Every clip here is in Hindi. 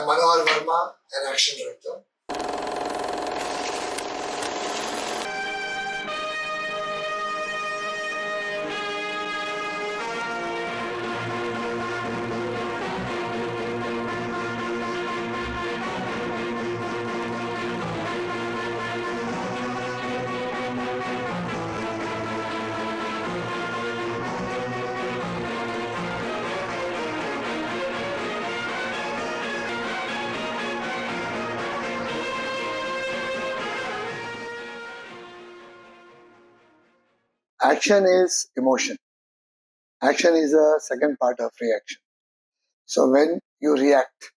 Manohar Verma, an action director. Action is emotion. Action is a second part of reaction. So when you react,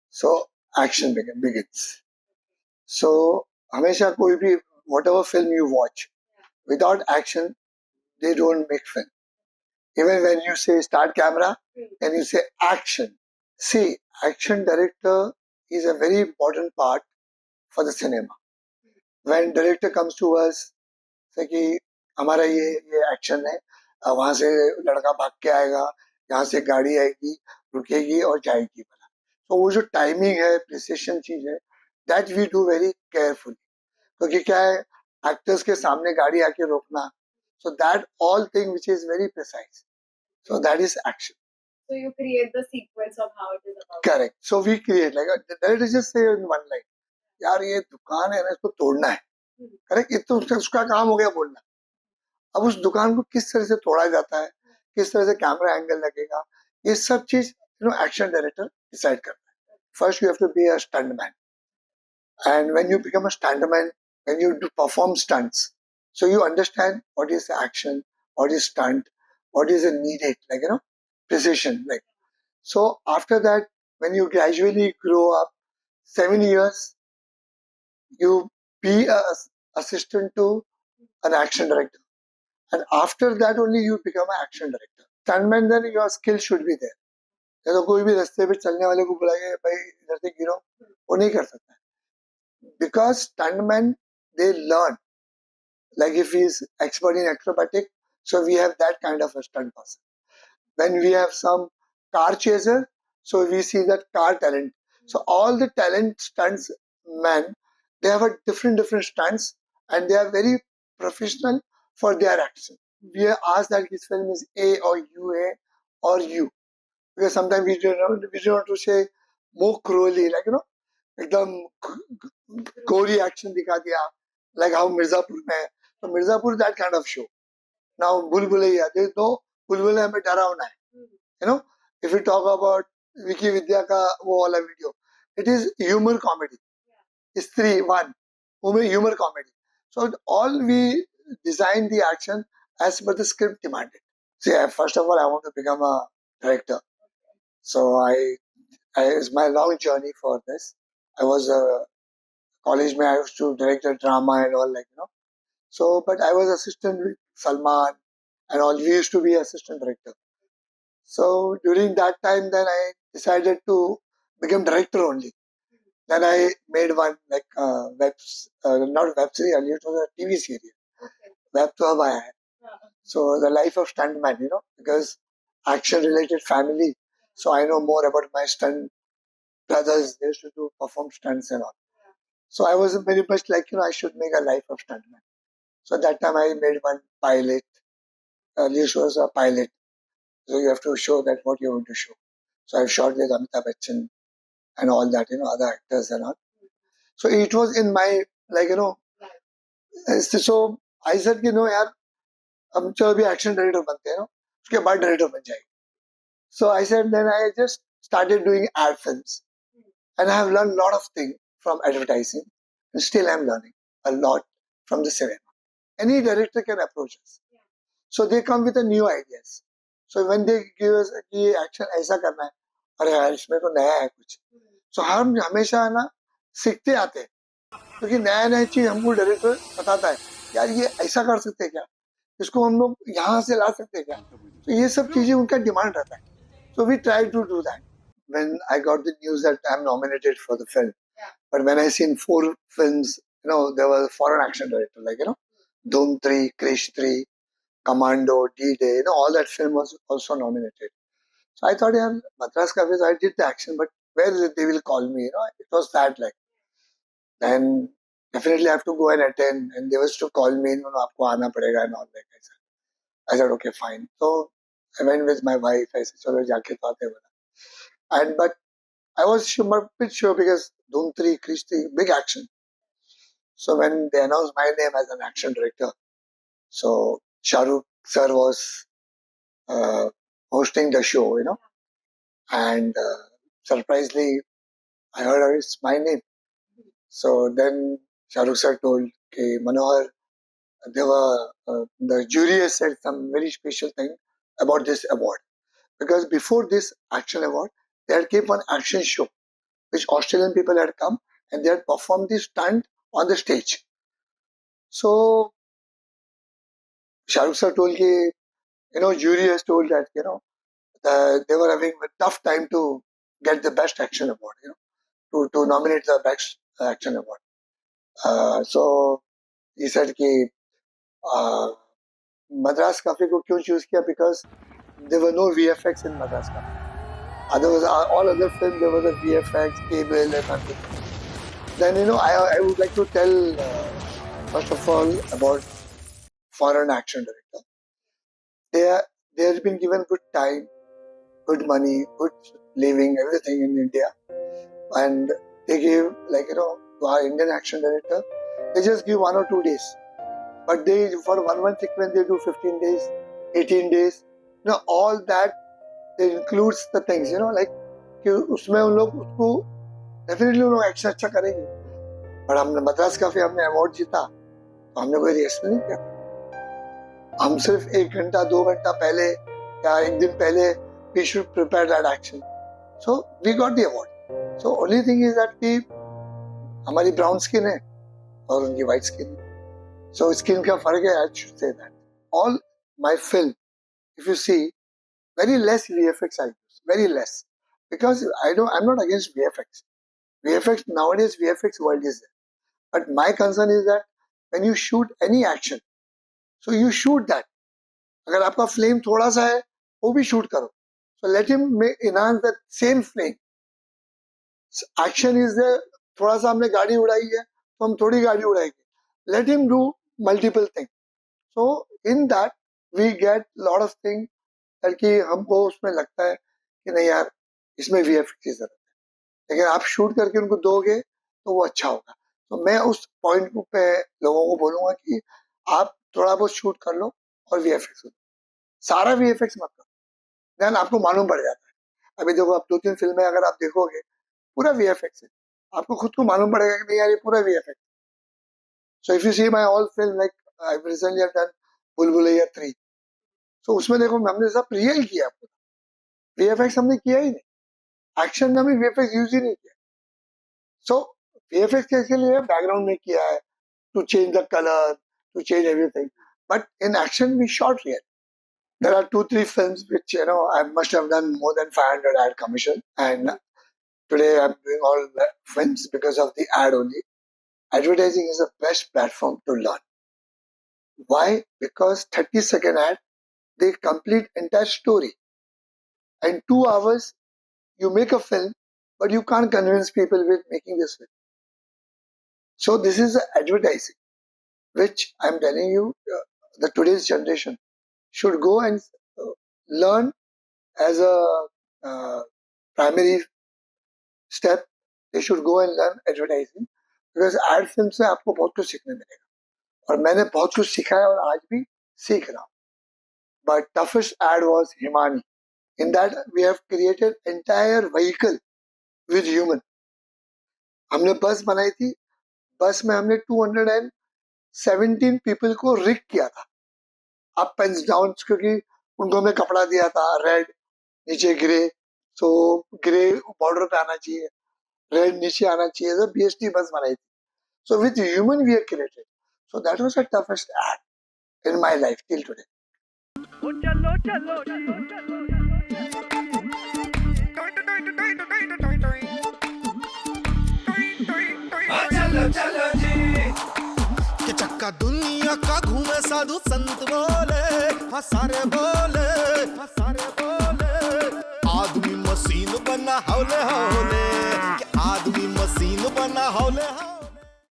so action begins. So हमेशा कोई भी whatever film you watch, without action, they don't make film. Even when you say start camera and you say action, see, action director is a very important part for the cinema. When director comes to us, say कि हमारा ये action है, वहां से लड़का भाग के आएगा, यहाँ से गाड़ी आएगी, रुकेगी और जाएगी बना. तो वो जो टाइमिंग है, प्रिसिशन चीज है, that we do very carefully. क्योंकि क्या है, एक्टर्स के सामने गाड़ी आके रोकना, so that all thing which is very precise. So that is action. So you create the sequence of how it is about. Correct. So we create like that is just say in one line. यार ये दुकान है ना, इसको तोड़ना है. करेक्ट. ये तो उसका काम हो गया बोलना. अब उस दुकान को किस तरह से तोड़ा जाता है, किस तरह से कैमरा एंगल लगेगा, ये सब चीज एक्शन डायरेक्टर डिसाइड करता है. First you have to be a stuntman, and when you become a stuntman, when you do perform stunts, so you understand what is action, what is stunt, what is needed, like precision, like. So after that, when you gradually grow up, 7 years, you be a assistant to an action director, and after that only you become an action director. Stuntman, then your skill should be there. तो कोई भी रास्ते पे चलने वाले को बुलाए भाई इधर से गिरो, वो नहीं कर सकता. Because stuntman, they learn. Like if he is expert in acrobatic, so we have that kind of a stunt person. When we have some car chaser, so we see that car talent. So all the talent stunts men, they have a different stunts, and they are very professional for their action. We are asked that his film is A or UA or U, because sometimes we don't want to say more cruelly, like एकदम gory action दिखा दिया, like how मिर्जापुर में है. So Mirzapur, that kind of show. Now बुलबुलैया, there is no बुलबुलैया में डरावना है. If we talk about Vicky विद्या का वो वाला video, it is humor comedy. स्त्री 1, वो में humor comedy. So all we design the action as per the script demanded. See, first of all, I want to become a director. So it's my long journey for this. I was a college man, I used to direct a drama and all, like So, but I was assistant with Salman and all. We used to be assistant director. So during that time, then I decided to become director only. Then I made one like not web series, earlier it was a TV series. Okay. Web to अब आया है. So the life of stuntman, because action related family. So I know more about my stunt brothers. They used to do perform stunts and all. So I was very much like I should make a life of stuntman. So that time I made one pilot. Earlier was a pilot. So you have to show that what you're going to show. So I've shot with Amitabh Bachchan and all that, other actors and all. So it was in my, like, so I said, यार, हम चलो अभी action director बनते हैं, उसके बाद director बन जाएंगे. So I said, then I just started doing ad films. And I have learned a lot of things from advertising. And still I'm learning a lot from the cinema. Any director can approach us. So they come with a new ideas. So when they give us कि action ऐसा करना है, अरे यार इसमें तो नया है कुछ. So हम हमेशा ना सीखते आते हैं, क्योंकि नया चीज हमको डायरेक्टर बताता है, यार ये ऐसा कर सकते हैं क्या, इसको हम लोग यहाँ से ला सकते हैं क्या. तो ये सब चीजें उनका डिमांड रहता है. So we try to do that. When I got the news that I'm nominated for the film, but when I seen 4 films, there was a foreign action director, like Dhoom 3, Krish 3, Commando, D-Day, all that film was also nominated. So I thought, yeah, Madras Cafes, I did the action, but where they will call me. It was that like. Then definitely I have to go and attend, and they was to call me. आपको आना पड़ेगा and all that. I said okay, fine. So I went with my wife. I said चलो जाके तो आते बोला. And but I was a bit sure because Dhoom 3, Krish 3, big action. So when they announced my name as an action director, so Shahrukh sir was hosting the show, and surprisingly, I heard it's my name. So then Shahrukh sir told, okay, Manohar, the jury has said some very special thing about this award. Because before this action award, they had kept one action show, which Australian people had come and they had performed the stunt on the stage. So Shahrukh sir told, jury has told that, they were having a tough time to get the best action award, to nominate the best action award. So he said कि Madras Cafe को क्यों choose किया, because there were no VFX in Madras Cafe. Otherwise, all other films there was a VFX, cable, and everything. Then I would like to tell first of all about foreign action director. They have been given good time, good money, good living, everything in India, and they give to our Indian action director, they just give 1 or 2 days, but they for 1 month sequence they do 15 days, 18 days, all that. It includes the things, like कि उसमें उन लोग उसको डेफिनेटली उन लोग एक्शन अच्छा करेंगे. पर हमने मद्रास काफी हमने अवार्ड जीता तो हमने कोई रिहर्सल नहीं किया. हम सिर्फ 1 घंटा 2 घंटा पहले या 1 दिन पहले we should prepare that action. So we got the award. So only thing is that कि हमारी ब्राउन स्किन है और उनकी व्हाइट स्किन है. So स्किन का फर्क है. I should say that all my film, if you see, very less VFX I use, very less, because I'm not against VFX. VFX nowadays, VFX world is there, but my concern is that when you shoot any action, so you shoot that. अगर आपका flame थोड़ा सा है, वो भी shoot करो. So let him enhance that same flame. Action is there. थोड़ा सा हमने गाड़ी उड़ाई है, तो हम थोड़ी गाड़ी उड़ाएंगे. Let him do multiple things. So in that we get lot of things. कि हमको उसमें लगता है कि नहीं यार इसमें VFX की जरूरत है, लेकिन आप शूट करके उनको दोगे तो वो अच्छा होगा. तो मैं उस पॉइंट पे लोगों को बोलूंगा कि आप थोड़ा बहुत शूट कर लो और VFX करो, सारा VFX मत करो, देन आपको मालूम पड़ जाता है. अभी देखो आप 2-3 फिल्में अगर आप देखोगे पूरा VFX है, आपको खुद को मालूम पड़ेगा कि नहीं यार ये पूरा VFX. So if you see my all film like I recently have done बुलबुलैया 3, तो उसमें देखो हमने सब रियल किया, VFX हमने किया ही नहीं, एक्शन में हमने VFX यूज ही नहीं किया. सो VFX कैसे लिए बैकग्राउंड में किया है, to change the colour, to change everything, but in action we shot real. There are 2-3 films which I must have done more than 500 ad commission, and today I'm doing all films because of the ad only. Advertising is the best platform to learn. Why? Because 30-second ad, they complete entire story. In 2 hours, you make a film, but you can't convince people with making this film. So this is advertising, which I'm telling you, the today's generation should go and learn as a primary step. They should go and learn advertising, because ad film से आपको बहुत कुछ सीखने मिलेगा, और मैंने बहुत कुछ सीखा है और आज भी सीख रहा हूँ. But toughest ad was Himani. In that we have created entire vehicle with human. हमने बस बनाई थी, बस में हमने 217 people को रिग किया था, अप एंड डाउन, क्योंकि उनको हमने कपड़ा दिया था रेड, नीचे ग्रे, सो ग्रे बॉर्डर पे आना चाहिए, रेड नीचे आना चाहिए, तो BST बस बनाई थी. So with human we have created. So that was the toughest ad in my life till today. चलो जी कि चक्का दुनिया का घूमे साधु संत बोले, हाँ सारे बोले, आदमी मशीन बना हौले हौले, कि आदमी मशीन बना हौले हौले।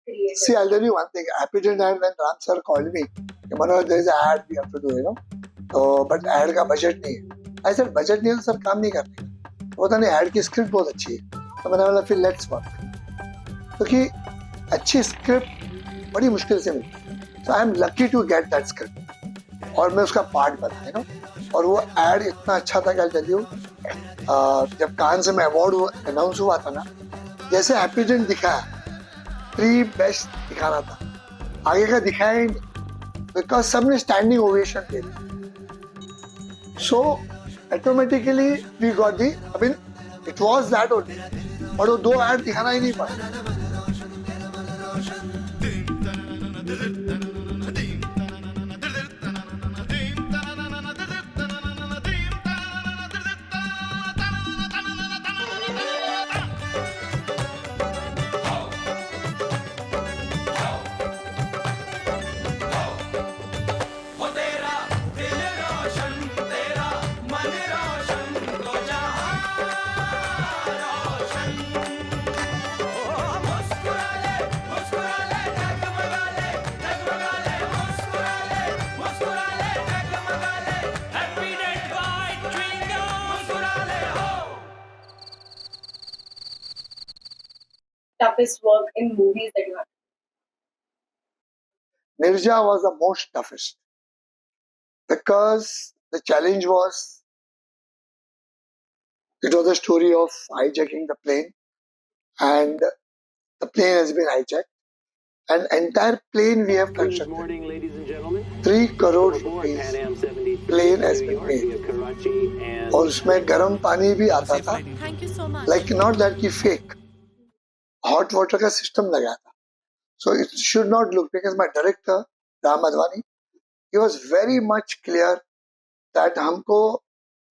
creative? See, I'll tell you one thing. Happy had when Ram sir called me, Manoj, there is an ad we have to do, you know. तो बट ऐड का बजट नहीं है. I said बजट नहीं है तो सर काम नहीं करने का. पता नहीं ऐड की स्क्रिप्ट बहुत अच्छी है. तो मैंने बोला फिर लेट्स वर्क. क्योंकि अच्छी स्क्रिप्ट बड़ी मुश्किल से मिलती है. So I am lucky to get that script. और मैं उसका पार्ट बना, you know. और वो ऐड इतना अच्छा था क्या टेल यू. जब कांस में अवार्ड अनाउंस हुआ था ना, जैसे हैप्पी डेंट दिखाया, 3 बेस्ट दिखाना था, आगे का दिखाया ही नहीं, बिकॉज सबने स्टैंडिंग ओवेशन दे दी. So automatically we got the, I mean it was that only, और वो 2 ऐड दिखाना ही नहीं पड़ा. Toughest work in movies that you have? Nirja was the most toughest because the challenge was, it was a story of hijacking the plane, and the plane has been hijacked. An entire plane we have Good constructed. morning, ladies and gentlemen. 3 crore Aboard rupees Pan Am 73 plane has been New York made. via Karachi and और उसमें गर्म पानी भी आता था. Thank you so much. Like not that की fake. Hot water का system लगाया था. So it should not look, because my director Ram Advani, he was very much clear that हमको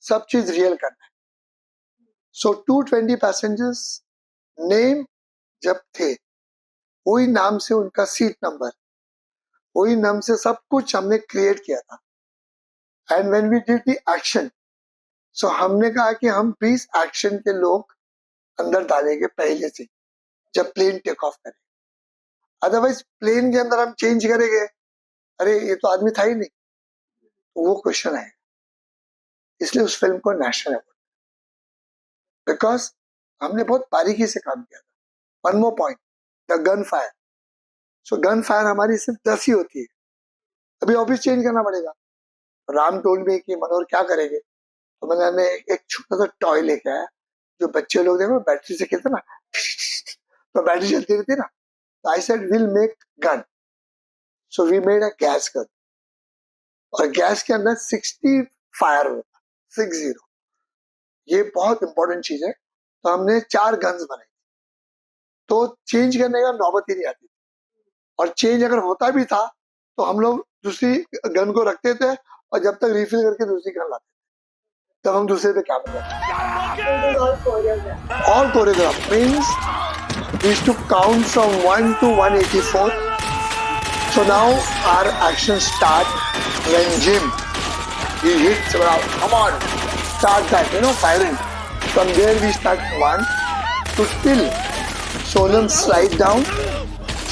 सब चीज रियल करना है. So 220 passengers name जब थे, वही नाम से उनका सीट नंबर, वही नाम से सब कुछ हमने क्रिएट किया था. And when we did the action, so हमने कहा कि हम 20 एक्शन के लोग अंदर डालेंगे पहले से जब प्लेन टेक ऑफ करे. अदरवाइज प्लेन के अंदर हम चेंज करेंगे, अरे ये तो आदमी था ही नहीं, तो वो क्वेश्चन है. इसलिए उस फिल्म को नेशनल अवार्ड, बिकॉज हमने बहुत बारीकी से काम किया था. One more point, the gun fire. So gun fire हमारी सिर्फ 10 ही होती है. अभी ऑफिस चेंज करना पड़ेगा. राम टोल्ड मी कि मनोहर क्या करेंगे, तो मैंने एक छोटा सा टॉय लेके आया, जो बच्चे लोग देखो बैटरी से खेलते ना, तो बैटरी चलती रहती ना. तो I said will make gun. So we made a gas gun, और गैस के अंदर 60 फायर होता, 60. ये बहुत इंपॉर्टेंट चीज है. तो हमने 4 गन्स बनाई, तो चेंज करने का नौबत ही नहीं आती. और चेंज अगर होता भी था तो हम लोग दूसरी गन को रखते थे, और जब तक रिफिल करके दूसरी गन लाते थे, तब हम दूसरे पे काम करते. It was all choreographed. All choreographed means we used to count from 1 to 184. So now our action start when Jim, he hits around, come on, start that, firing. From there we start 1 to till Sonam slide down.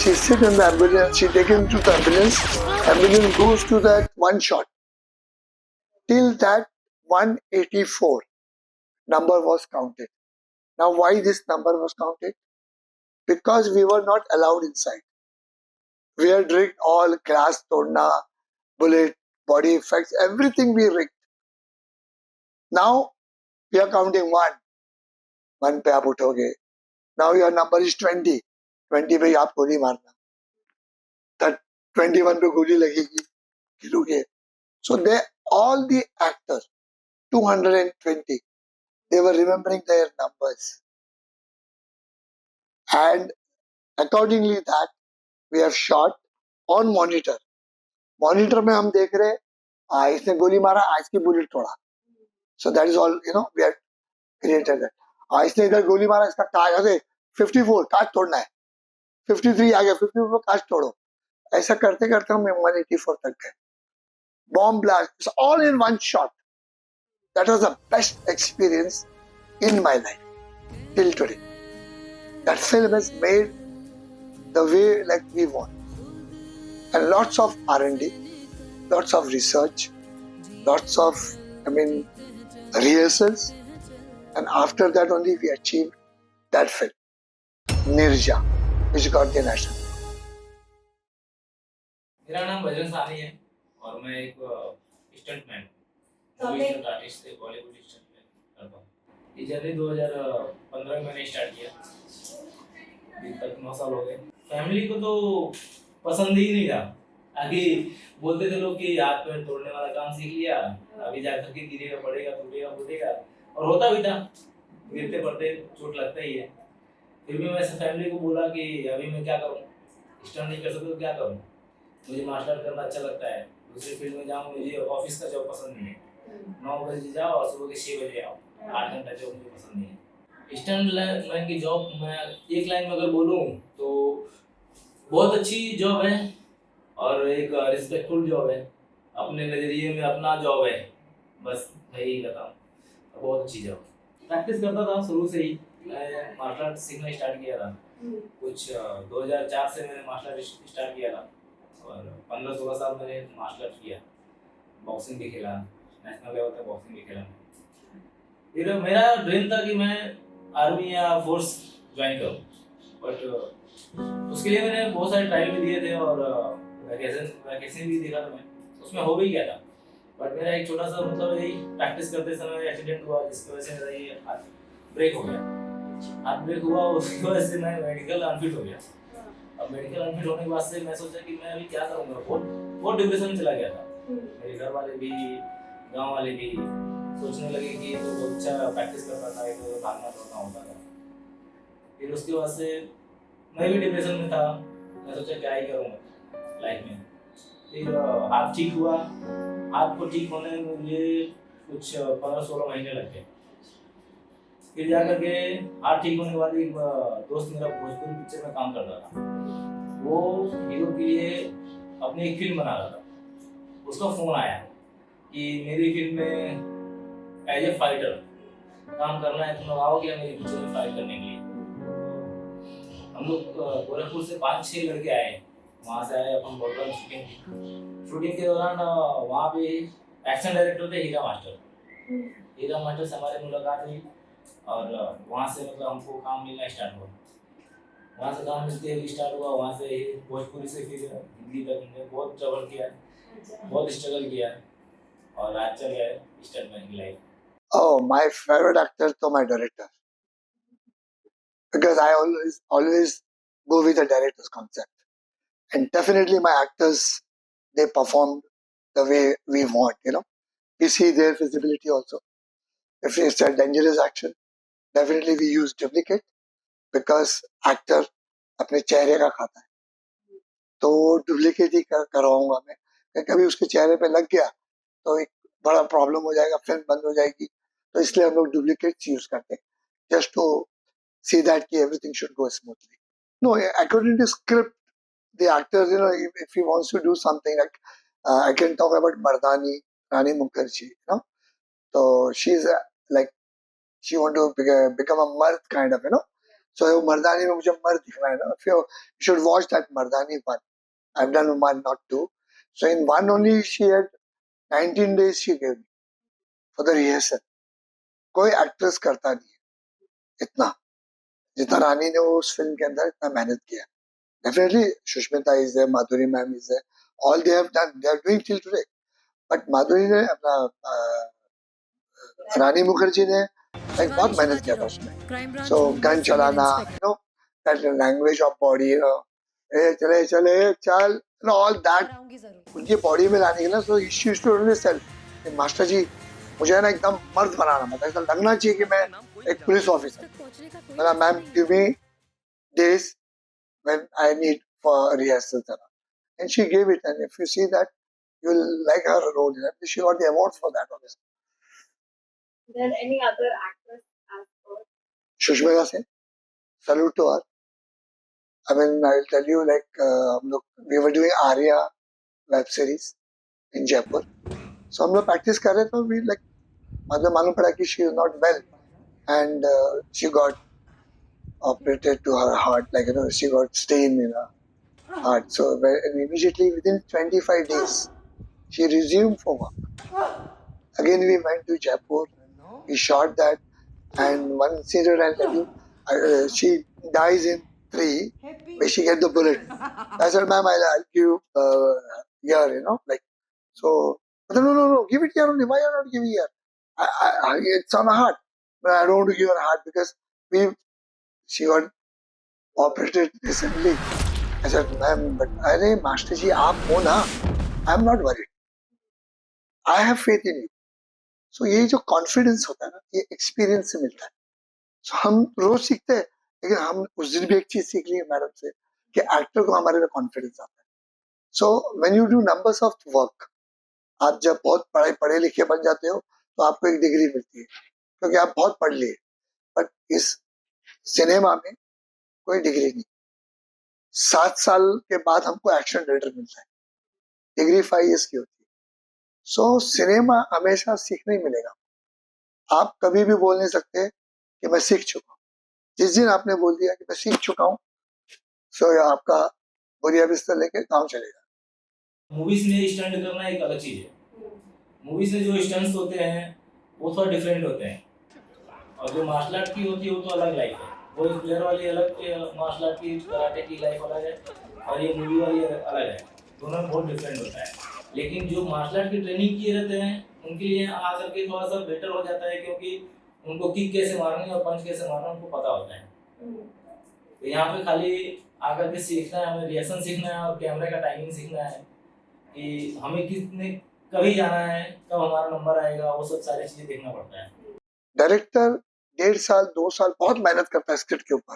She sit in the ambulance, she taken to the ambulance goes to that one shot. Till that 184 number was counted. Now why this number was counted? Because we were not allowed inside. We had rigged all glass, torna, bullet, body effects, everything we rigged. Now we are counting 1. 1 पे आप उठोगे. Now your number is 20. 20 पे आप गोली मारना. That 21 पे गोली लगेगी, गिरोगे. So they, all the actors, 220, they were remembering their numbers. And accordingly that we have shot on monitor. Monitor में हम देख रहे, इसने गोली मारा, इसकी बुलेट तोड़ा. So that is all, we have created that. इसने इधर गोली मारा, इसका काज आ गए 54 काज तोड़ना है, 53 आ गया 54 काज तोड़ो. ऐसा करते करते हम 184 तक गए. Bomb blast, it's all in one shot. That was the best experience in my life till today. That film has made the way like we want. And lots of R&D, lots of research, lots of, rehearsals. And after that only we achieved that film, Nirja, which got the national. मेरा नाम भजन सानी है और मैं एक स्टंटमैन मूवी स्टंट आर्टिस्ट से बॉलीवुड स्टंटमैन करता हूँ। ये जर्नी 2015 में मैंने स्टार्ट किया, अभी तक 9 साल हो गए। फैमिली को तो पसंद ही नहीं था। आगे बोलते थे लोग कि हाथ पैर तोड़ने वाला काम सीख लिया, अभी जाकर के गिरेगा, पड़ेगा, टूटेगा, फूटेगा, और होता भी था। गिरते पड़ते चोट लगता ही है। फिर भी मैं फैमिली को बोला कि अभी मैं क्या करूँ, स्टंट नहीं कर सकता तो क्या करूँ, मुझे मार्शल आर्ट करना अच्छा लगता है, दूसरी फील्ड में जाऊँ, मुझे ऑफिस का जॉब पसंद नहीं है। 9 बजे जाओ और सुबह के 6 बजे आओ, 8 घंटा जॉब मुझे पसंद नहीं है। स्टंट मैन की जॉब मैं एक लाइन में अगर बोलूँ तो बहुत अच्छी जॉब है और एक रिस्पेक्टफुल जॉब है, अपने नज़रिए में अपना जॉब है, बस मैं यही कहता हूँ। बहुत अच्छी जॉब। प्रैक्टिस करता था शुरू से ही, मैं मार्शल आर्ट सीखना स्टार्ट किया था कुछ 2004 से मैंने मार्शल आर्ट स्टार्ट किया था और 15-16 साल मैंने मार्शल आर्ट किया। बॉक्सिंग भी खेला, नेशनल लेवल तक बॉक्सिंग भी खेला। फिर मेरा ड्रीम था कि मैं आर्मी या फोर्स ज्वाइन करूँ, बट उसके लिए मैंने बहुत सारे ट्रायल भी दिए थे और वैकेशन भी देखा था मैं, उसमें हो भी गया था। बट मेरा एक छोटा सा यही प्रैक्टिस करते समय एक्सीडेंट हुआ, जिसकी वजह से मेरा ये हाथ ब्रेक हो गया। हाथ ब्रेक हुआ, उसकी वजह से मैं मेडिकल अनफिट हो गया। अब मेडिकल अनफिट होने के बाद से मैं सोचा कि मैं अभी क्या करूँगा, बहुत डिप्रेशन में चला गया था। मेरे घर वाले भी, गांव वाले भी सोचने लगे कि तो बहुत अच्छा प्रैक्टिस करता था, तो भागना दौड़ना होता था। फिर उसके बाद से मैं भी डिप्रेशन में था। मैं सोचा क्या ही करूँगा लाइफ में। फिर हाथ ठीक हुआ। हाथ को ठीक होने में मुझे कुछ 15-16 महीने लग गए। फिर जाकर के हाथ ठीक होने के बाद एक दोस्त मेरा भोजपुरी पिक्चर में काम करता था, वो हीरो के लिए अपनी एक फिल्म बना रहा था। उसका फोन आया कि मेरी फिल्म में एज ए फाइटर काम करना है, तुम लोग आओ क्या मेरी पिक्चर में फाइट करने के लिए। हम लोग गोरखपुर से 5-6 लड़के आए, वहाँ से आए अपन बोल शूटिंग के दौरान वहाँ पे एक्शन डायरेक्टर थे हीरा मास्टर से हमारी मुलाकात हुई और वहाँ से हमको काम मिलना स्टार्ट हुआ। वहाँ से काम मिलते हुए स्टार्ट हुआ, वहाँ से भोजपुरी से फिर हिंदी तक हमने बहुत ट्रैवल किया, बहुत स्ट्रगल किया और आज चल गया स्टंटमैन की life. Oh, my favorite actor to my director, because I always go with the director's concept, and definitely my actors, they perform the way we want. We see their visibility also. If it's a dangerous action, definitely we use duplicate because actor अपने चेहरे का खाता है, तो डुप्लीकेट ही करवाऊंगा मैं। कभी उसके चेहरे पे लग गया तो एक बड़ा प्रॉब्लम हो जाएगा, फिल्म बंद हो जाएगी। तो इसलिए हम लोग डुप्लीकेट्स यूज करते हैं, जस्ट टू सी दैट कि everything should go smoothly. No, according to script, the actor, if he wants to do something like, I can talk about Mardani, Rani Mukherjee, so she's like, she want to become a mard kind of, so Mardani में मुझे मर्द दिखना है ना। If you should watch that Mardani one, I've done one, not two. So in one only she had 19 days she gave me for the rehearsal. कोई एक्ट्रेस करता नहीं है इतना जितना रानी ने उस फिल्म के अंदर इतना मेहनत किया। Definitely, Shushmita is there, Madhuri ma'am is there. All they have done, they are doing till today. But Madhuri ने अपना रानी मुखर्जी ने बहुत मेहनत किया था उसमें। So गन चलाना, that language of body, चले चले चल, all that उनकी बॉडी में लाने के लिए, so she used to always tell, master ji मुझे है ना एकदम मर्द बनाना, मतलब ऐसा लगना चाहिए कि मैं एक पुलिस ऑफिसर। मतलब ma'am give me days when I need for rehearsals, and she gave it. And if you see that, you'll like her role. She got the award for that also. Then any other actress as well? Shushmita Sen, salute to her. I mean, I'll tell you, we were doing Arya web series in Jaipur. So हम लोग practice कर रहे थे, we मतलब मालूम पड़ा कि she is not well. and she got operated to her heart, like she got stain in her heart. So and immediately within 25 days, she resumed for work. Again, we went to Jaipur. We shot that, and one incident I'll tell you. She dies in 3, where she get the bullet. I said, ma'am, I'll give you here, like so. I said, no, give it here only. Why are you not giving here? It's on her heart, but I don't want to give her heart because she got operated recently. I said, ma'am, but अरे मास्टर जी आप हो ना, I am not worried. I have faith in you. So ये जो कॉन्फिडेंस होता है ना, ये एक्सपीरियंस से मिलता है. So हम रोज सीखते हैं, लेकिन हम उस दिन भी एक चीज सीख ली है मैडम से कि एक्टर को हमारे में कॉन्फिडेंस आता है. So when you do numbers of work, आप जब बहुत पढ़े लिखे बन जाते हो तो आपको एक डिग्री मिलती है क्योंकि आप बहुत पढ़ लिए. बट इस सिनेमा में कोई डिग्री नहीं. 7 साल के बाद हमको एक्शन डायरेक्टर मिलता है. डिग्री 5 years की होती है. सो सिनेमा हमेशा सीखने ही मिलेगा. आप कभी भी बोल नहीं सकते कि मैं सीख चुका हूँ. जिस दिन आपने बोल दिया कि मैं सीख चुका हूँ, सो आपका बोरिया बिस्तर लेके काम चलेगा. मूवीज में स्टंट करना एक अलग चीज है. मूवीज में जो स्टंट्स होते हैं वो थोड़ा डिफरेंट होते हैं, और जो मार्शल आर्ट की होती है वो तो अलग लाइफ है. वो एक प्लेयर वाली अलग, मार्शल आर्ट की कराटे की लाइफ अलग है, और ये मूवी वाली अलग है. दोनों बहुत डिफरेंट होता है. लेकिन जो मार्शल आर्ट की ट्रेनिंग किए रहते हैं उनके लिए आ करके थोड़ा सा बेटर हो जाता है, क्योंकि उनको किक कैसे मारनी और पंच कैसे मारना उनको पता होता है. तो यहाँ पे खाली आकर के सीखना है, हमें रिएक्शन सीखना है और कैमरे का टाइमिंग सीखना है कि हमें कितने कभी जाना है, कब हमारा नंबर आएगा, वो सब सारी चीजें देखना पड़ता है. डायरेक्टर 1.5 साल 2 साल बहुत मेहनत करता है स्क्रिप्ट के ऊपर.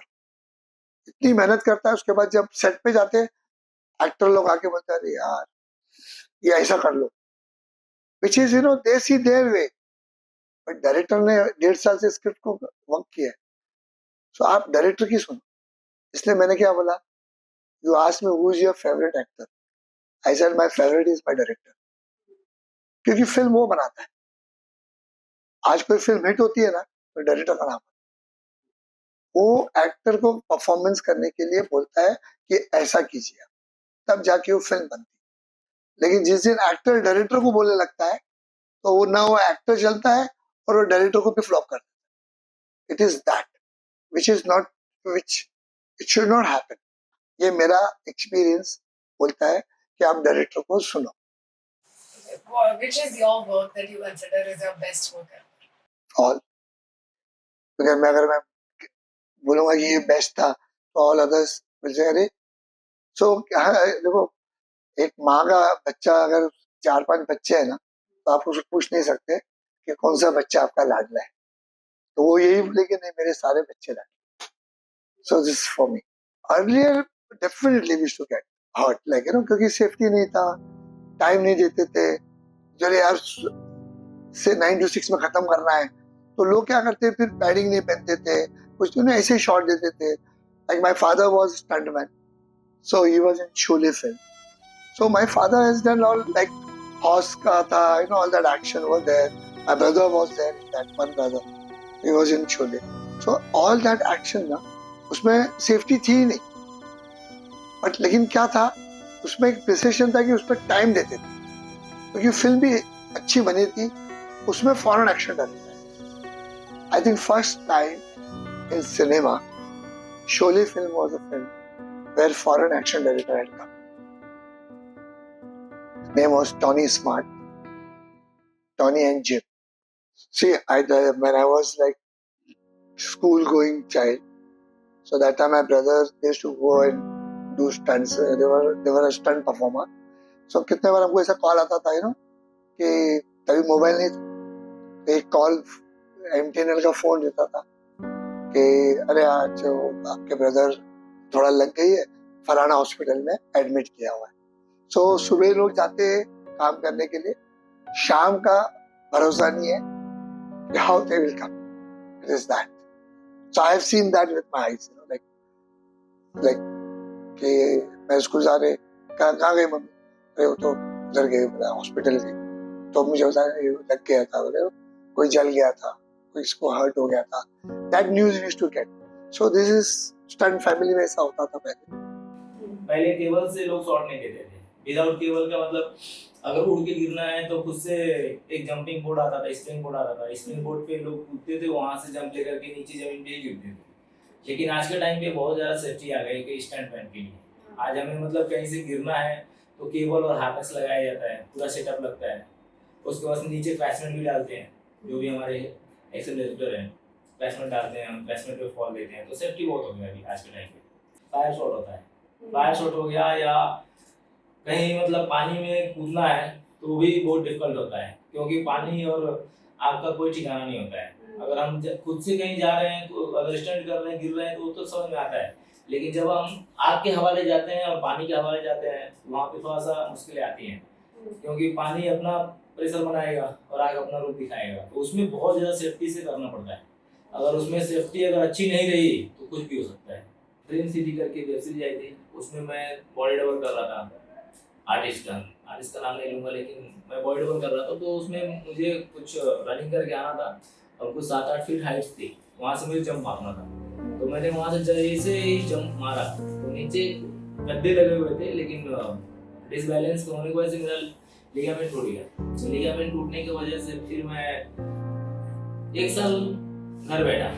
इतनी मेहनत करता है, उसके बाद जब सेट पे जाते हैं एक्टर लोग आके बोलते हैं, अरे यार ये ऐसा कर लो, which is they see their way. But director ने 1.5 साल से स्क्रिप्ट को वर्क किया है. सो आप डायरेक्टर की सुनो. इसलिए मैंने क्या बोला, you asked me who is your favourite actor. I said my favourite is my director, क्योंकि फिल्म वो बनाता है. आज कोई फिल्म हिट होती है ना तो डायरेक्टर का नाम है. वो एक्टर को परफॉर्मेंस करने के लिए बोलता है कि ऐसा कीजिए, तब जाके वो फिल्म बनती है. लेकिन जिस दिन एक्टर डायरेक्टर को बोलने लगता है तो वो ना वो एक्टर चलता है और वो डायरेक्टर को भी फ्लॉप करता है. It is that which is not, which it should not happen. ये मेरा एक्सपीरियंस बोलता है कि आप डायरेक्टर को सुनो. Which is your work that you consider is your best work ever? All. अगर मैं बोलूंगा कि ये बेस्ट था तो ऑल अदर्स विल से अरे. सो देखो, एक माँ का बच्चा अगर 4-5 बच्चे हैं ना तो आप उसको पूछ नहीं सकते कि कौन सा बच्चा आपका लाडला है. तो वो यही बोलेगी नहीं मेरे सारे बच्चे लाडले. So this for me. Earlier definitely we to get hurt, like क्योंकि सेफ्टी नहीं था, टाइम नहीं देते थे. चलो यार से 9 to 6 में खत्म करना है तो लोग क्या करते, फिर पैडिंग नहीं पहनते थे, कुछ ऐसे ही शॉट देते थे. Like my father was stuntman, so he was in Sholay film. So my father has done all, like horse का था, all that action was there. My brother was there in that, one brother he was in Sholay. So all that action ना, उसमें सेफ्टी थी ही नहीं. बट लेकिन क्या था, उसमें एक प्रिसिशन था कि उस पर टाइम देते थे, क्योंकि फिल्म भी अच्छी बनी थी, उसमें फॉरेन एक्शन डालते थे. I think first time in cinema Sholay film was a film where foreign action director had come. His name was Tony Smart, Tony and Jim. See, when I was like school going child, so that time my brothers used to go and do stunts. They were a stunt performer. So कितने बार हमको ऐसा कॉल आता था कि तभी मोबाइल नहीं था, एक कॉल MTNL का फोन देता था कि अरे आज आपके ब्रदर थोड़ा लग गई है, फलाना हॉस्पिटल में एडमिट किया हुआ है. सो सुबह लोग जाते हैं काम करने के लिए, शाम का भरोसा नहीं है कि how they will come. It is that. So I have seen that with my eyes, like कि मैं स्कूल जा रहे, कहाँ गई मम्मी, अरे वो तो उधर गए हॉस्पिटल गए. तो मुझे लग गया था, कोई जल गया था, इसको हर्ट हो गया था, that news used to get. So this is stunt family में ऐसा होता था पहले. पहले केबल से लोग शॉट नहीं देते थे. विदाउट केबल का मतलब अगर उड़ के गिरना है तो खुद से एक जंपिंग बोर्ड आता था, स्प्रिंग बोर्ड आता था. स्प्रिंग बोर्ड पे लोग कूदते थे, वहां से जंप लेकर के नीचे जमीन पे ही गिरते थे. लेकिन आज के टाइम पे बहुत ज़्यादा सेफ्टी आ गई कि स्टंट मैन के लिए. आज हमें मतलब कहीं से गिरना है तो केबल और हार्नेस लगाया जाता है, पूरा सेटअप लगता है. उसके बाद निचे क्लैचमेंट भी डालते हैं, जो भी हमारे एक्सेलरेटर हैं क्लैचमेंट डालते हैं, हम क्लैचमेंट पे फॉल देते हैं. तो सेफ्टी बहुत हो गया अभी आज के टाइम पे. फायर शॉट होता है, फायर शॉट हो गया, या कहीं मतलब पानी में कूदना है तो भी बहुत डिफिकल्ट होता है, क्योंकि पानी और आग का कोई ठिकाना नहीं होता है. अगर हम खुद से कहीं जा रहे हैं तो अगर स्टंट कर रहे हैं, गिर रहे हैं, तो वो तो समझ में आता है. लेकिन जब हम आग के हवाले जाते हैं और पानी के हवाले जाते हैं, वहाँ पे थोड़ा सा मुश्किलें आती हैं, क्योंकि पानी अपना प्रेशर बनाएगा और आग अपना रूप दिखाएगा. तो उसमें बहुत ज़्यादा सेफ्टी से करना पड़ता है. अगर उसमें सेफ्टी अगर अच्छी नहीं रही तो कुछ भी हो सकता है. ड्रीम सिटी करके वेब सीरीज आई थी, उसमें मैं बॉडी डबल कर रहा था. आर्टिस्ट का नाम नहीं लूँगा, लेकिन मैं बॉडी डबल कर रहा था. तो उसमें मुझे कुछ रनिंग करके आना था और कुछ 7-8 फीट हाइट थी, वहाँ से मुझे जंप मारना था. तो मैंने वहाँ से जैसे ही जंप मारा तो नीचे गद्दे लगे हुए थे, लेकिन डिसबैलेंस होने की वजह से मेरा लिगामेंट टूट गया. तो लिगामेंट टूटने की वजह से फिर मैं 1 साल घर बैठा.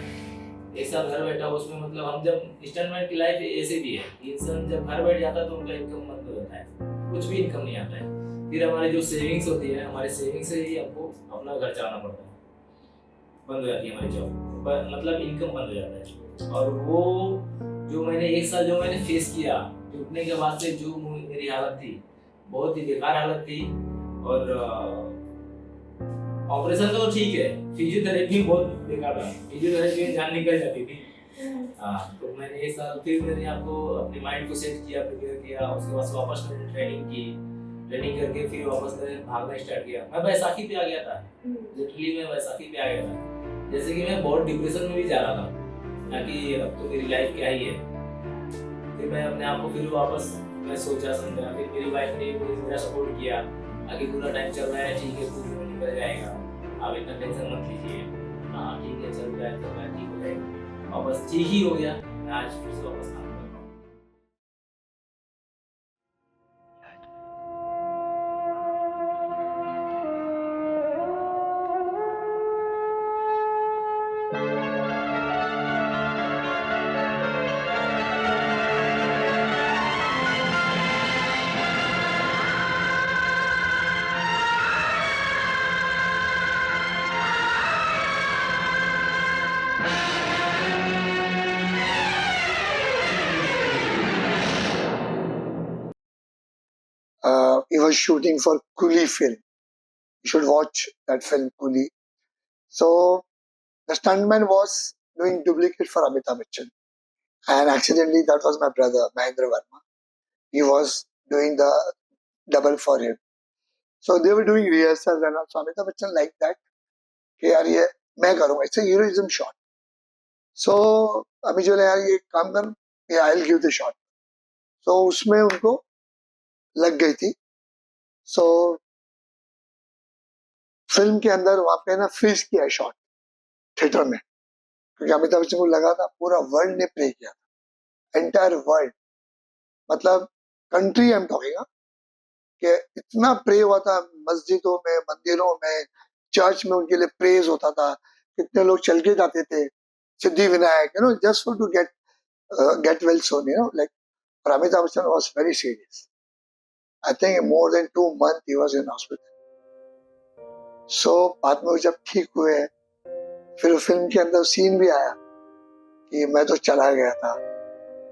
उसमें मतलब हम जब स्टंटमैन की लाइफ ऐसे भी है, इंसान जब घर बैठ जाता है तो उनका इनकम बंद हो जाता है, कुछ भी इनकम नहीं आता है. फिर हमारी जो सेविंग्स होती है, हमारे सेविंग से ही हमको अपना घर चलाना पड़ता है. बंद हो जाती है हमारी जॉब, मतलब इनकम बंद हो जाता है. और वो जो मैंने 1 साल जो मैंने फेस किया, टूटने के बाद से जो मेरी हालत थी, बहुत ही बेकार हालत थी. और ऑपरेशन तो ठीक है, फिजियोथेरेपी बहुत बेकार था. फिजियोथेरेपी में जान निकल जाती थी. तो मैंने 1 साल फिर मैंने आपको अपने माइंड को सेट किया, प्रिपेयर किया. उसके बाद वापस मैंने ट्रेनिंग करके फिर वापस मैंने भागना स्टार्ट किया. मैं बैसाखी पे आ गया था, लिटरली मैं बैसाखी पे आ गया था. जैसे कि मैं बहुत डिप्रेशन में भी जा रहा था, ताकि अब तो मेरी लाइफ क्या ही है. फिर मैं अपने आप को फिर वापस मैं सोचा समझा. फिर मेरी वाइफ ने मेरा सपोर्ट किया, आगे पूरा टाइम चल रहा है, ठीक है, कुछ भी निकल जाएगा, आप इतना टेंशन मत लीजिए. हाँ ठीक है, चल रहा है, ठीक हो जाएगा. वापस ठीक ही हो गया. मैं आज फिर से वापस काम कर रहा हूँ. He was shooting for Coolie film. You should watch that film, Coolie. So the stuntman was doing duplicate for Amitabh Bachchan, and accidentally that was my brother Mahendra Verma. He was doing the double for him. So they were doing rehearsals, and also Amitabh Bachchan liked that. कि यार ये मैं करूँगा, it's a heroism shot. So अभी जो यार ये काम कर, ये I'll give the shot. So उसमें उनको लग गई थी. So फिल्म के अंदर वहाँ पे ना फ्रीज किया शॉट थिएटर में, क्योंकि अमिताभ बच्चन को लगा था पूरा वर्ल्ड ने प्रे किया था, एंटायर वर्ल्ड, मतलब कंट्री आई एम टॉकिंग, कि इतना प्रे हुआ था मस्जिदों में, मंदिरों में, चर्च में उनके लिए प्रेज होता था. कितने लोग चल के जाते थे Siddhi Vinayak, just for to get well soon, like. और Amitabh Bachchan was very serious. I think more than 2 months he was in hospital. So बाद में जब ठीक हुए, फिर फिल्म के अंदर सीन भी आया कि मैं तो चला गया था,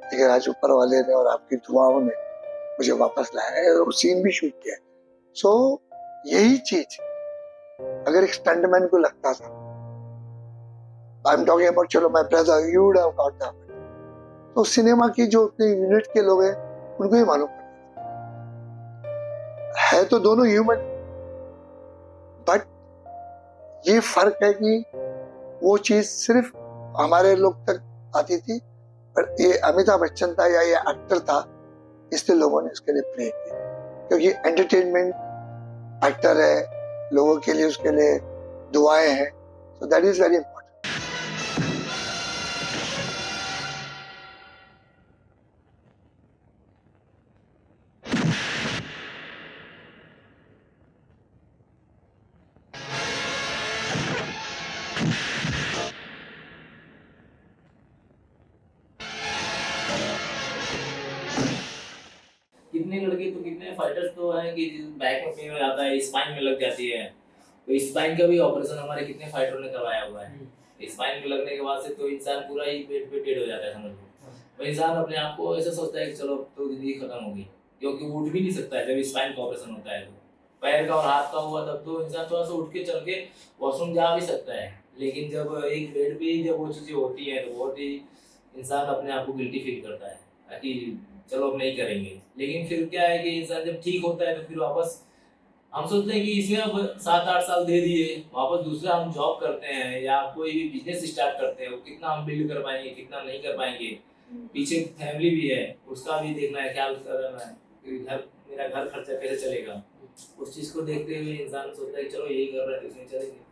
लेकिन आज ऊपर वाले ने और आपकी दुआओं ने मुझे वापस लाया, और सीन भी शूट किया. सो यही चीज अगर एक स्टंटमैन को लगता था, आई एम टॉकिंग अबाउट, चलो my brother, you would have got that. तो सिनेमा की जो अपने यूनिट के लोग हैं उनको ही मालूम पड़ता है तो दोनों ह्यूमन, बट ये फर्क है कि वो चीज सिर्फ हमारे लोग तक आती थी, पर ये अमिताभ बच्चन था या ये एक्टर था, इसलिए लोगों ने उसके लिए प्रे किया, क्योंकि एंटरटेनमेंट एक्टर है, लोगों के लिए उसके लिए दुआएं हैं. सो that is very important. Fighters तो हैं कि बैक में पेन हो जाता है, स्पाइन में लग जाती है, तो स्पाइन का भी ऑपरेशन हमारे कितने फाइटरों ने करवाया हुआ है। स्पाइन में लगने के बाद से तो इंसान पूरा ही बेड पे डेड हो जाता है, समझ लो। तो इंसान अपने आप को ऐसा सोचता है कि चलो अब तो जिंदगी खत्म होगी, क्योंकि वो उठ भी नहीं सकता है जब स्पाइन का ऑपरेशन होता है। तो पैर का और हाथ का हुआ तब तो इंसान थोड़ा सा उठ के चल के वॉशरूम जा भी सकता है, लेकिन जब एक बेड पे ही जब वो चीज़ें होती हैं तो बहुत ही इंसान अपने आप को गिल्टी फील करता है कि चलो अब नहीं करेंगे। लेकिन फिर क्या है कि इंसान जब ठीक होता है तो फिर वापस हम सोचते हैं कि इसमें अब 7-8 साल दे दिए, वापस दूसरा हम जॉब करते हैं या कोई भी बिजनेस स्टार्ट करते हैं, वो कितना हम बिल्ड कर पाएंगे, कितना नहीं कर पाएंगे। पीछे फैमिली भी है, उसका भी देखना है, ख्याल करना है कि मेरा घर खर्चा कैसे चलेगा। उस चीज़ को देखते हुए इंसान सोचता है कि चलो यही कर रहे हैं, इसमें चलेंगे।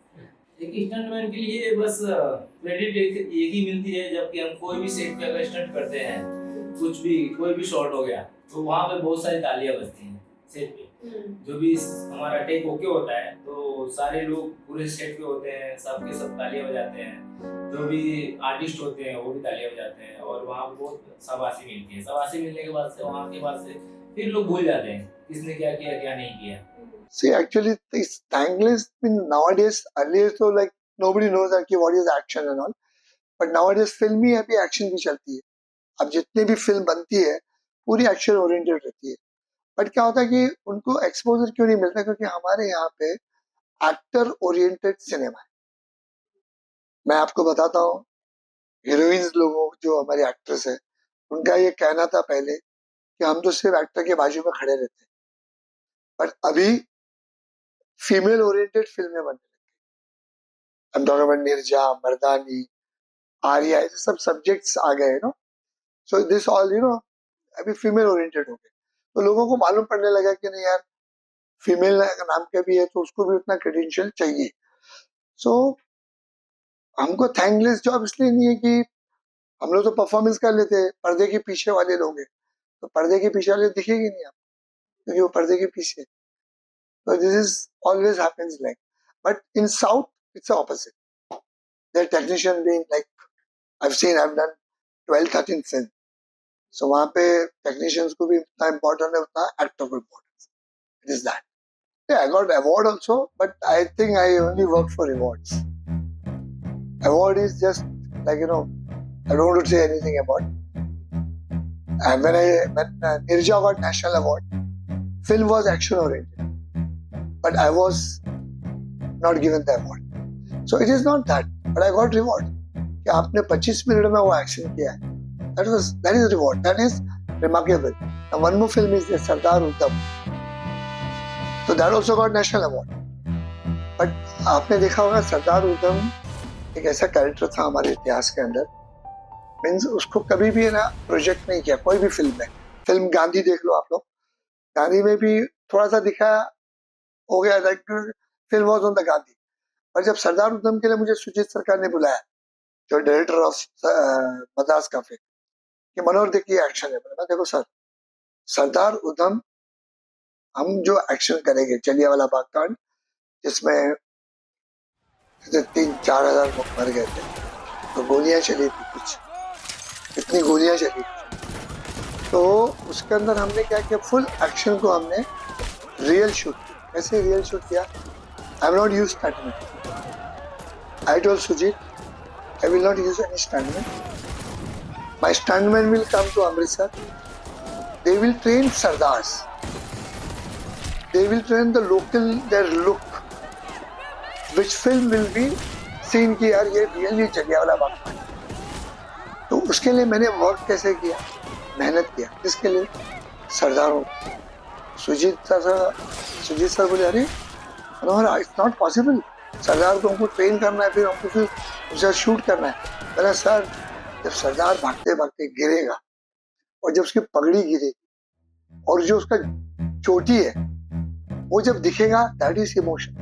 एक स्टंटमैन के लिए बस क्रेडिट एक ही मिलती है, जबकि हम कोई भी सेट पे अगर स्टंट करते हैं, कुछ भी कोई भी शॉट हो गया तो वहाँ पे बहुत सारी तालियां बजती हैं सेट पे। जो भी हमारा टेक ओके होता है तो सारे लोग पूरे सेट पे होते हैं, सबके सब तालियां बजाते हैं, जो भी आर्टिस्ट होते हैं वो भी तालियां बजाते हैं, और वहाँ बहुत शाबाशी मिलती है। शाबाशी मिलने के बाद से वहाँ के बाद से फिर लोग भूल जाते हैं किसने क्या किया क्या नहीं किया। See, actually, this thankless in nowadays, earlier so like nobody knows that what is action and all, but nowadays film ही अभी एक्शन की चलती है। अब जितनी भी फिल्म बनती है पूरी एक्शन ओरिएंटेड रहती है, बट क्या होता है कि उनको एक्सपोजर क्यों नहीं मिलता, क्योंकि हमारे यहाँ पे एक्टर ओरिएंटेड सिनेमा है। मैं आपको बताता हूँ, हीरोइंस लोगों जो हमारे एक्ट्रेस है उनका ये कहना था पहले कि हम तो सिर्फ एक्टर के बाजू में खड़े रहते हैं, बट अभी फीमेल ओरिएंटेड फिल्में बनने लगी। निर्जा, मर्दानी, आर्या, ऐसे सब सब्जेक्ट्स आ गए नो, सो दिस ऑल अभी फीमेल ओरिएंटेड हो गए, तो लोगों को मालूम पड़ने लगा कि नहीं यार, फीमेल नाम के भी है तो उसको भी उतना क्रेडेंशियल चाहिए। सो हमको थैंकलेस जॉब इसलिए नहीं है कि हम लोग तो परफॉर्मेंस कर लेते हैं, पर्दे के पीछे वाले लोग हैं, तो पर्दे के पीछे वाले दिखेंगे नहीं आप, क्योंकि वो पर्दे के पीछे। So this is always happens like, but in South it's the opposite. Their technician being like, I've done 12-13 films. So वहाँ पे technicians को भी इतना important है उतना actor को important. It is that. Yeah, I got award also, but I think I only work for rewards. Award is just like I don't want to say anything about. And when Nirja got national award, film was action oriented. But I was not given the award. So it is not that, but I got reward. कि आपने 25 मिनट में वो एक्शन किया है, that is reward, that is remarkable. And one more film is Sardar Udham, so that also got national award. But आपने देखा होगा सरदार उधम एक ऐसा कैरेक्टर था हमारे इतिहास के अंदर, मीन्स उसको कभी भी ना प्रोजेक्ट नहीं किया कोई भी फिल्म में। फिल्म गांधी देख लो आप लोग, गांधी में भी थोड़ा सा दिखाया, हो गया like film was on the Gandhi. और जब सरदार उधम के लिए मुझे सुजीत सरकार ने बुलाया, जो डायरेक्टर ऑफ मद्रास काफे, कि मनोहर देखिए एक्शन है, मैं देखो सर, सरदार उधम हम जो एक्शन करेंगे, जलियांवाला बाग कांड जिसमें 3-4 हजार लोग मर गए थे, तो गोलियां चली थी, कुछ इतनी गोलियां चली थी, तो उसके अंदर हमने क्या किया, फुल एक्शन को हमने रियल शूट किया। कैसे रियल शूट किया? I am not use stuntman. I told Shoojit, I will not use any stuntman, my stuntman will come to Amritsar, they will train Sardars, they will train the local, their look, which film will be seen कि यार ये रियली जलियांवाला बाग कांड। तो उसके लिए मैंने वर्क कैसे किया, मेहनत किया, किसके लिए? सरदारों। सुजीत सर बोले अरे मनोहर इट्स नॉट पॉसिबल, सरदार को हमको ट्रेन करना है, फिर हमको फिर उसे शूट करना है। मैंने सर, जब सरदार भागते भागते गिरेगा और जब उसकी पगड़ी गिरेगी और जो उसका चोटी है वो जब दिखेगा, दैट इज इमोशन,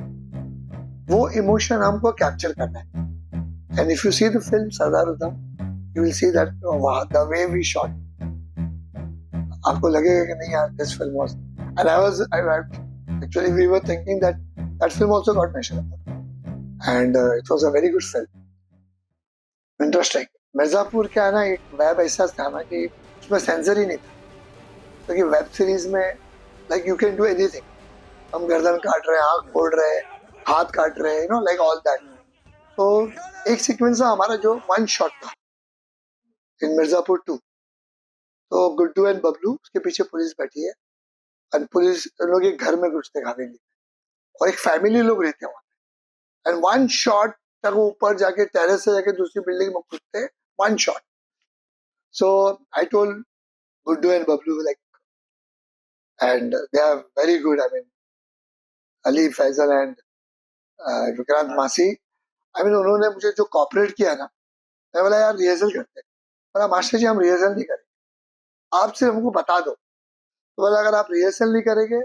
वो इमोशन हमको कैप्चर करना है। And if you see the film Sardar Udham, you will see that the way we shot, आपको लगेगा कि नहीं यार this film was, and I was actually we were thinking that film also got national award and it was a very good film. Interesting. Mirzapur क्या है ना, एक वेब ऐसा था ना कि उसमें सेंसर ही नहीं था, क्योंकि वेब सीरीज में like you can do anything. हम गर्दन काट रहे हैं, आंख फोड़ रहे हैं, हाथ काट रहे हैं, you know, like all that. तो एक सीक्वेंस हमारा जो वन शॉट था इन मिर्जापुर 2. तो गुड्डू एंड बबलू, उसके पीछे पुलिस बैठी है और पुलिस लोग एक घर में घुसते हवेली और एक फैमिली लोग रहते हैं वहां. एंड वन शॉट तक वो ऊपर जाके टेरेस से जाके दूसरी बिल्डिंग में घुसते, one shot. So I told Guddu and Bablu like, and they are very good. I mean Ali, Fazal and Vikrant Massey, I mean उन्होंने मुझे जो कॉपरेट किया ना, मैं बोला यार रिहर्सल करते हैं. बोला मास्टर जी हम रिहर्सल नहीं करेंगे, आप सिर्फ हमको बता दो. तो बोला अगर आप रिहर्सल नहीं करेंगे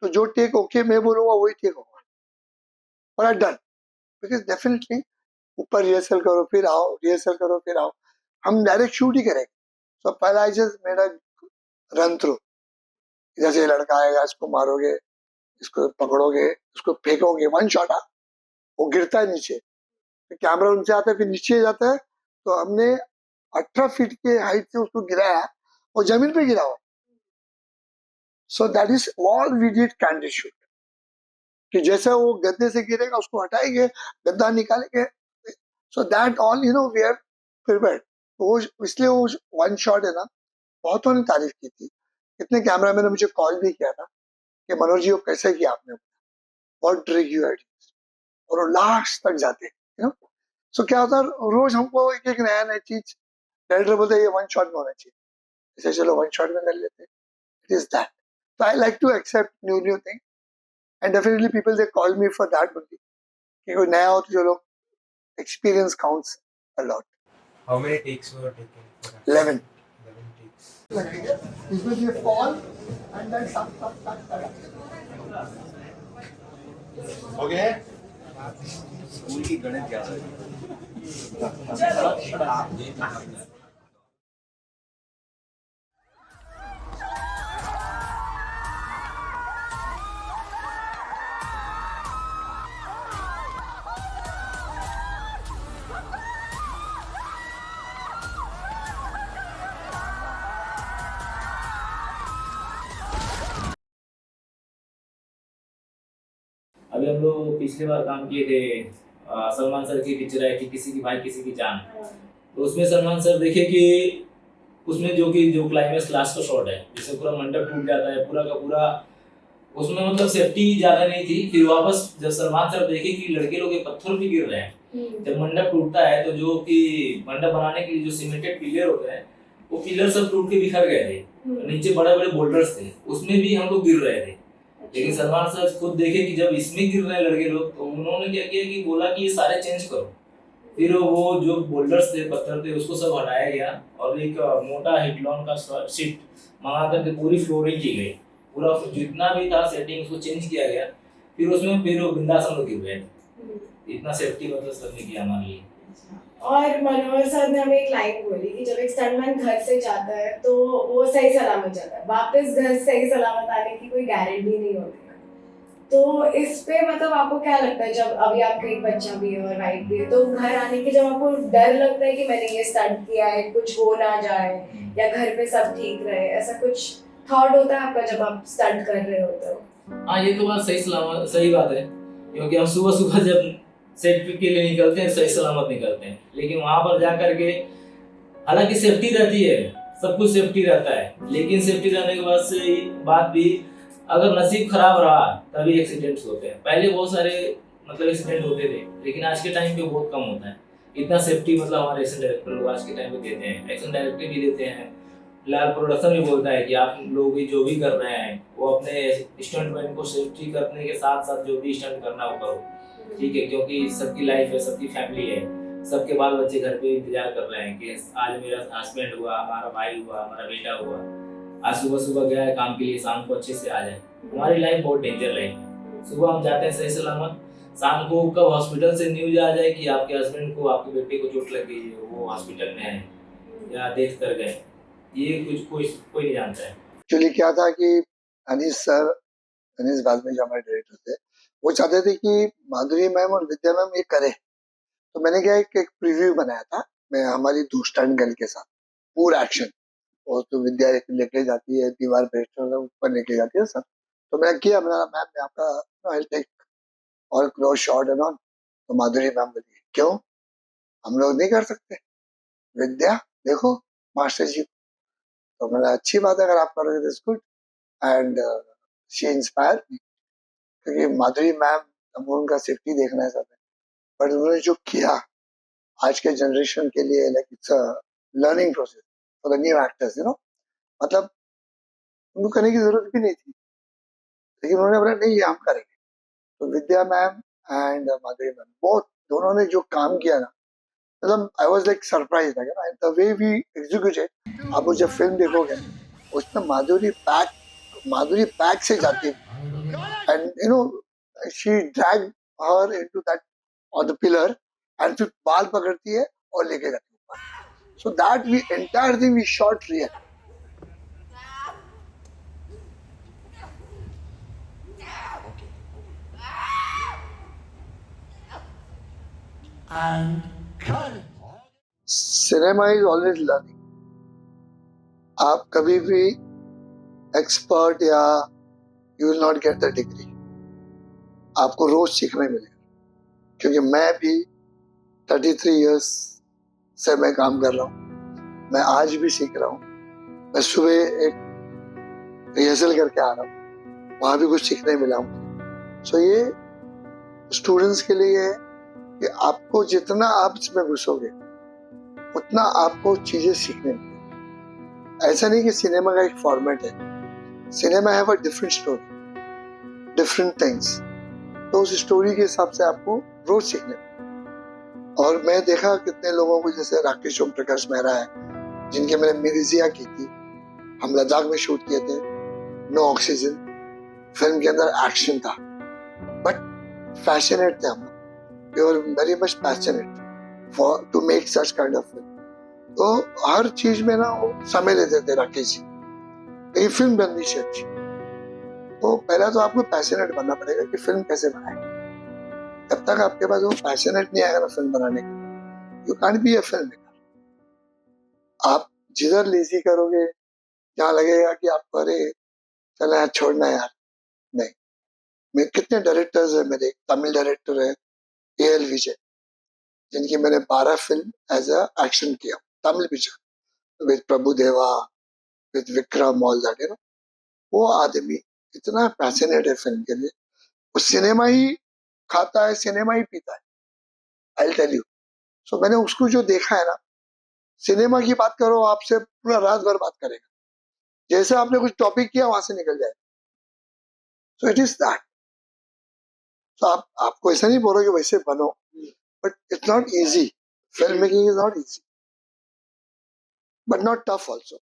तो जो टेक ओके मैं बोलूंगा वही टेक होगा. बोला डन. बिकॉज डेफिनेटली ऊपर रिहर्सल करो फिर आओ, रिहर्सल करो फिर आओ, हम डायरेक्ट शूट ही करेंगे. सो पहला I just made a run through. जैसे ये लड़का आएगा, इसको मारोगे, इसको पकड़ोगे, इसको फेंकोगे, वन शॉट. वो गिरता है नीचे, कैमरा उनसे आता है, फिर नीचे जाता है. तो हमने 18 फीट के हाइट से उसको गिराया, वो जमीन पे गिरा हुआ. So that is all we did candid shoot. कि जैसे वो गद्दे से गिरेगा उसको हटाएंगे, गद्दा निकालेंगे. So that all you know we are prepared. वो इसलिए वो वन शॉट है ना, बहुतों ने तारीफ की थी. कितने कैमरामैन ने मुझे कॉल भी किया था कि मनोज जी वो कैसे किया आपने, व्हाट ट्रिक यू हैड. और वो लास्ट तक जाते यू नो. सो क्या होता है, रोज हमको एक एक नया नया चीज डायरेक्टर बोलते हैं ये वन शॉट में होना चाहिए, इसे चलो वन शॉट में कर लेते हैं. It is that. So I like to accept new things, and definitely people they call me for that only. कि कोई नया हो तो चलो, experience counts a lot. How many takes were taken? For that? 11. 11 takes. इसमें ये fall and then start. हो गया है? अभी हम लोग पिछली बार काम किए थे सलमान सर की पिक्चर है कि किसी की भाई किसी की जान. तो उसमें सलमान सर देखे कि उसमें जो क्लाइमेक्स लास्ट का शॉट है जिससे पूरा मंडप टूट जाता है पूरा का पूरा, उसमें मतलब सेफ्टी ज्यादा नहीं थी. फिर वापस जब सलमान सर देखे कि लड़के लोग पत्थर भी गिर रहे हैं, जब मंडप टूटता है तो जो कि मंडप बनाने के लिए जो सीमेंटेड पिलर होते हैं वो पिलर सब टूट के बिखर गए थे. नीचे बड़े बड़े बोल्डर्स थे, उसमें भी हम लोग गिर रहे थे. लेकिन सलमान सर खुद देखे कि जब इसमें गिर रहे लड़के लोग, तो उन्होंने क्या किया कि बोला कि ये सारे चेंज करो. फिर वो जो बोल्डर्स थे, पत्थर थे, उसको सब हटाया गया और एक मोटा हिटलॉन का शीट मंगा करके पूरी फ्लोरिंग की गई. पूरा जितना भी था सेटिंग उसको चेंज किया गया. फिर उसमें फिर वो बिंदास हम लोग गिर गए. इतना सेफ्टी मतलब सबने किया हमारे लिए. और मनोहर सर ने हमें एक लाइन बोली कि जब एक स्टंटमैन घर से जाता है तो वो सही सलामत जाता है, वापस घर सही सलामत आने की कोई गारंटी नहीं होती. तो इस पे मतलब आपको क्या लगता है, जब अभी आपका एक बच्चा भी है और वाइफ भी है, तो घर आने के जब आपको डर लगता है कि मैंने ये स्टंट किया है, कुछ हो ना जाए या घर पे सब ठीक रहे, ऐसा कुछ थॉट होता है आपका जब आप स्टंट कर रहे होते हो? हाँ, ये तो बात सही बात है, क्योंकि हम सुबह सुबह जब सेट के लिए निकलते हैं सही सलामत निकलते हैं. लेकिन वहां पर जा करके हालांकि सेफ्टी रहती है, सब कुछ सेफ्टी रहता है, लेकिन सेफ्टी रहने के बाद भी अगर नसीब खराब रहा तभी एक्सीडेंट्स होते हैं. पहले बहुत सारे मतलब एक्सीडेंट होते थे, लेकिन आज के टाइम पे बहुत कम होता है. इतना सेफ्टी मतलब हमारे एक्शन डायरेक्टर लोग आज के टाइम पे देते हैं, एक्शन डायरेक्टर भी देते हैं. लाल प्रोडक्शन भी बोलता है कि आप लोग भी जो भी कर रहे हैं वो अपने स्टंटमैन को सेफ्टी करने के साथ साथ जो भी स्टंट करना हो करो, ठीक है, क्योंकि सबकी लाइफ है, सबकी फैमिली है, सबके बाल बच्चे घर पे इंतजार कर रहे हैं कि आज मेरा हस्बैंड हुआ, हमारा भाई हुआ, हमारा बेटा हुआ, आज सुबह सुबह गया है काम के लिए, शाम को अच्छे से आ जाए. हमारी लाइफ बहुत डेंजर लाइफ है. सुबह हम जाते हैं सही सलामत, शाम को कब हॉस्पिटल से न्यूज आ जाए कि आपके हस्बैंड को, आपके बेटे को चोट लग गई है, वो हॉस्पिटल में है या देख कर गए, ये कुछ कोई नहीं जानता है. एक्चुअली क्या था कि अनीस बाद में जो हमारे डायरेक्टर थे, वो चाहते थे कि माधुरी मैम और विद्या मैम ये करे. तो मैंने क्या एक प्रीव्यू बनाया था मैं हमारी दो स्टंट गर्ल के साथ, पूरा एक्शन, और तो विद्या लेके जाती है, दीवार पे ऊपर लेके जाती है सब। तो मैं किया, मैंने मैम मैं आपका आई टेक और क्लोज शॉट एंड ऑन। तो माधुरी मैम बोली क्यों, हम लोग नहीं कर सकते विद्या, देखो मास्टर जी। तो मैंने अच्छी बात है अगर आप करोगे this good, and she inspire me, क्योंकि माधुरी मैम, हम उनका सेफ्टी देखना है सब, बट उन्होंने जो किया आज के जनरेशन के लिए, like it's a learning process for the new actors, you know. मतलब उनको करने की जरूरत भी नहीं थी, लेकिन उन्होंने बोला नहीं ये हम करेंगे। तो Vidya ma'am and Madhuri ma'am both, दोनों ने जो काम किया ना, मतलब I was like surprise, the way we executed. आप वो जब फिल्म देखोगे उसमें माधुरी बैक से जाती है, and you know she drag her into that on the pillar, and फिर बाल पकड़ती है और लेके जाती है ऊपर। So that we entire thing we shot real. Cinema is always learning. आप कभी भी एक्सपर्ट या you will not get the degree, आपको रोज सीखने मिलेगा। क्योंकि मैं भी 33 इयर्स से मैं काम कर रहा हूँ, मैं आज भी सीख रहा हूँ। मैं सुबह एक रिहर्सल करके आ रहा हूँ, वहां भी कुछ सीखने मिला हूँ। सो ये स्टूडेंट्स के लिए है कि आपको जितना आप इसमें घुसोगे उतना आपको चीजें सीखने मिलेंगी। ऐसा नहीं कि सिनेमा का एक फॉर्मेट है, cinema have a different story, different things. तो उस स्टोरी के हिसाब से आपको रोज सीखने मिलेगा। और मैं देखा कितने लोगों को, जैसे राकेश ओम प्रकाश मेहरा है, जिनके मैंने मिर्जिया की थी, हम लद्दाख में शूट किए थे, नो ऑक्सीजन। फिल्म के अंदर एक्शन था बट पैशनेट थे हम लोग, we were very much passionate for to make such kind of film. तो हर चीज में ना वो समय लेते थे राकेश जी, लेकिन फिल्म बननी चाहिए अच्छी। तो पहला तो आपको पैशनेट बनना पड़ेगा कि फिल्म कैसे बनाए। जब तक आपके पास वो पैशनेट नहीं आएगा ना फिल्म बनाने का, you can't be a film maker. आप जिधर लेजी करोगे, जहाँ लगेगा कि आपको अरे चल यार छोड़ना यार, नहीं। मैं कितने डायरेक्टर्स है, मेरे तमिल डायरेक्टर है AL विजय, जिनकी मैंने 12 फिल्म एज अ एक्शन किया तमिल पिक्चर विद प्रभु देवा, with Vikram, all that, you know. वो आदमी इतना पैशनेट है फिल्म के लिए, वो सिनेमा ही खाता है, सिनेमा ही पीता है, आई टेल यू। सो मैंने उसको जो देखा है ना, सिनेमा की बात करो आपसे पूरा रात भर बात करेगा, जैसे आपने कुछ टॉपिक किया वहां से निकल जाए। So it is that. तो आपको ऐसा नहीं बोलो कि वैसे बनो, but it's not easy. Film making is not easy but not tough also.